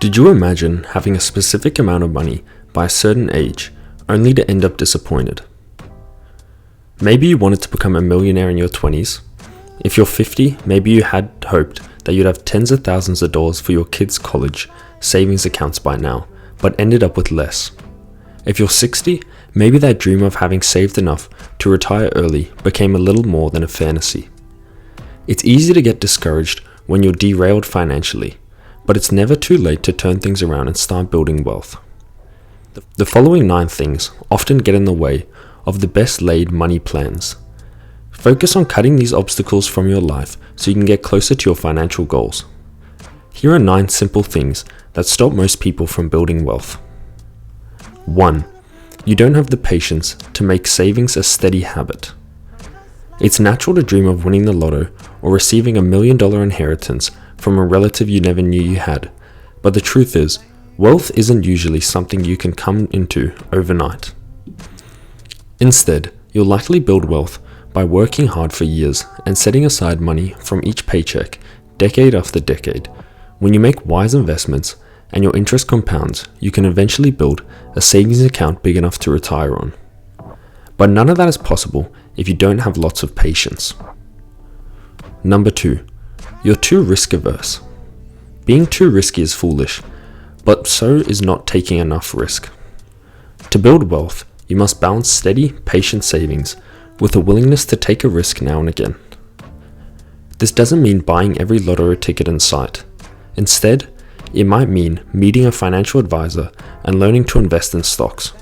Did you imagine having a specific amount of money by a certain age, only to end up disappointed? Maybe you wanted to become a millionaire in your 20s. If you're 50, maybe you had hoped that you'd have tens of thousands of dollars for your kids' college savings accounts by now, but ended up with less. If you're 60, maybe that dream of having saved enough to retire early became a little more than a fantasy. It's easy to get discouraged when you're derailed financially, but it's never too late to turn things around and start building wealth. The following 9 things often get in the way of the best laid money plans. Focus on cutting these obstacles from your life so you can get closer to your financial goals. Here are 9 simple things that stop most people from building wealth. 1. You don't have the patience to make savings a steady habit. It's natural to dream of winning the lotto or receiving $1 million inheritance from a relative you never knew you had, but the truth is, wealth isn't usually something you can come into overnight. Instead, you'll likely build wealth by working hard for years and setting aside money from each paycheck, decade after decade. When you make wise investments and your interest compounds, you can eventually build a savings account big enough to retire on. But none of that is possible if you don't have lots of patience. Number 2. You're too risk averse. Being too risky is foolish, but so is not taking enough risk. To build wealth, you must balance steady, patient savings with a willingness to take a risk now and again. This doesn't mean buying every lottery ticket in sight. Instead, it might mean meeting a financial advisor and learning to invest in stocks.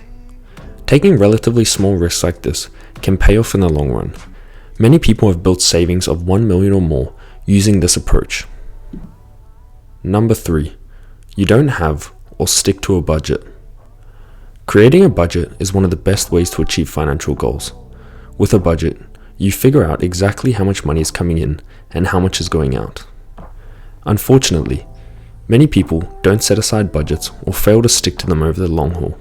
Taking relatively small risks like this can pay off in the long run. Many people have built savings of $1 million or more using this approach. Number 3. You don't have or stick to a budget. Creating a budget is one of the best ways to achieve financial goals. With a budget, you figure out exactly how much money is coming in and how much is going out. Unfortunately, many people don't set aside budgets or fail to stick to them over the long haul.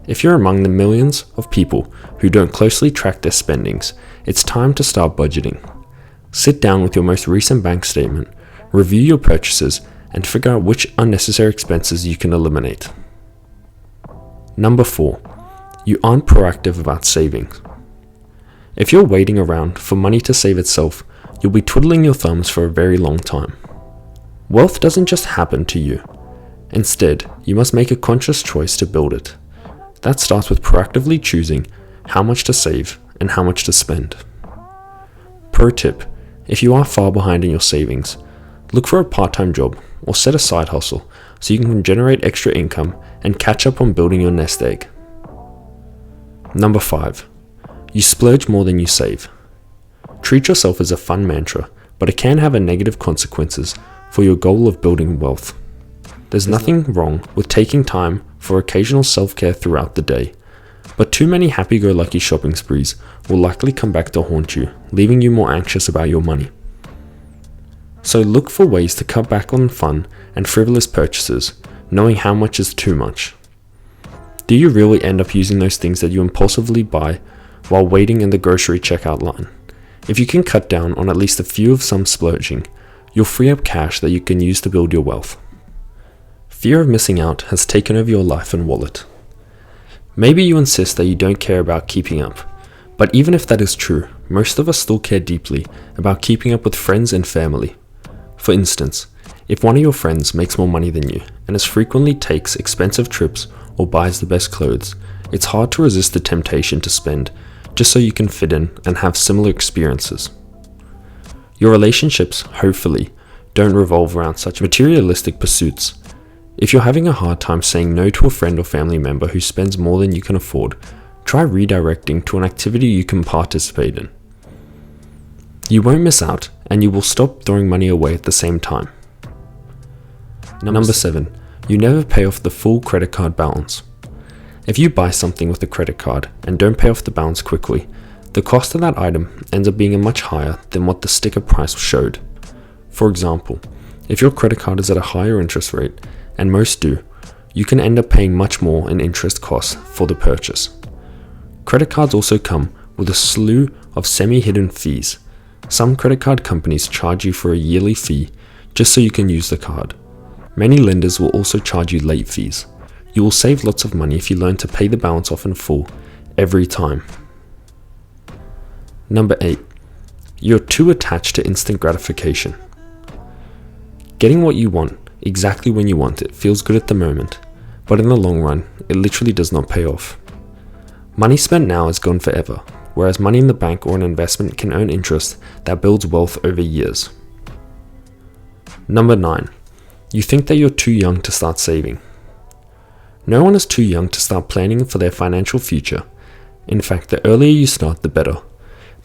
If you're among the millions of people who don't closely track their spendings, it's time to start budgeting. Sit down with your most recent bank statement, review your purchases, and figure out which unnecessary expenses you can eliminate. Number 4. You aren't proactive about savings. If you're waiting around for money to save itself, you'll be twiddling your thumbs for a very long time. Wealth doesn't just happen to you. Instead, you must make a conscious choice to build it. That starts with proactively choosing how much to save and how much to spend. Pro tip: if you are far behind in your savings, look for a part-time job or set a side hustle so you can generate extra income and catch up on building your nest egg. Number 5. You splurge more than you save. Treat yourself as a fun mantra, but it can have negative consequences for your goal of building wealth. There's nothing wrong with taking time for occasional self-care throughout the day, but too many happy-go-lucky shopping sprees will likely come back to haunt you, leaving you more anxious about your money. So look for ways to cut back on fun and frivolous purchases, knowing how much is too much. Do you really end up using those things that you impulsively buy while waiting in the grocery checkout line? If you can cut down on at least a few of some splurging, you'll free up cash that you can use to build your wealth. Fear of missing out has taken over your life and wallet. Maybe you insist that you don't care about keeping up, but even if that is true, most of us still care deeply about keeping up with friends and family. For instance, if one of your friends makes more money than you and as frequently takes expensive trips or buys the best clothes, it's hard to resist the temptation to spend just so you can fit in and have similar experiences. Your relationships, hopefully, don't revolve around such materialistic pursuits. If you're having a hard time saying no to a friend or family member who spends more than you can afford, try redirecting to an activity you can participate in. You won't miss out, and you will stop throwing money away at the same time. Number 7. You never pay off the full credit card balance. If you buy something with a credit card and don't pay off the balance quickly, the cost of that item ends up being much higher than what the sticker price showed. For example, if your credit card is at a higher interest rate, and most do, you can end up paying much more in interest costs for the purchase. Credit cards also come with a slew of semi-hidden fees. Some credit card companies charge you for a yearly fee just so you can use the card. Many lenders will also charge you late fees. You will save lots of money if you learn to pay the balance off in full every time. Number 8. You're too attached to instant gratification. Getting what you want, exactly when you want it, feels good at the moment, but in the long run, it literally does not pay off. Money spent now is gone forever, whereas money in the bank or an investment can earn interest that builds wealth over years. Number 9. You think that you're too young to start saving. No one is too young to start planning for their financial future. In fact, the earlier you start, the better.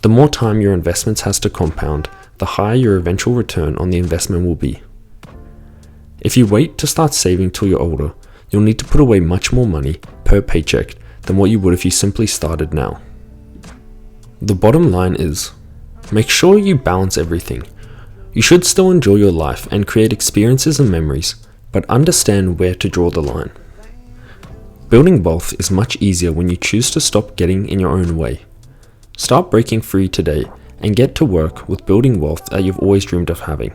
The more time your investments has to compound, the higher your eventual return on the investment will be. If you wait to start saving till you're older, you'll need to put away much more money per paycheck than what you would if you simply started now. The bottom line is, make sure you balance everything. You should still enjoy your life and create experiences and memories, but understand where to draw the line. Building wealth is much easier when you choose to stop getting in your own way. Start breaking free today and get to work with building wealth that you've always dreamed of having.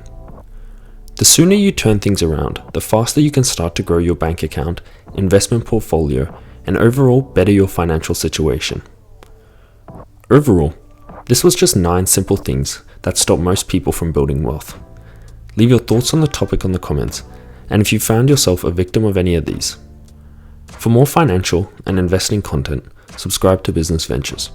The sooner you turn things around, the faster you can start to grow your bank account, investment portfolio, and overall better your financial situation. Overall, this was just 9 simple things that stop most people from building wealth. Leave your thoughts on the topic in the comments, and if you found yourself a victim of any of these. For more financial and investing content, subscribe to Business Ventures.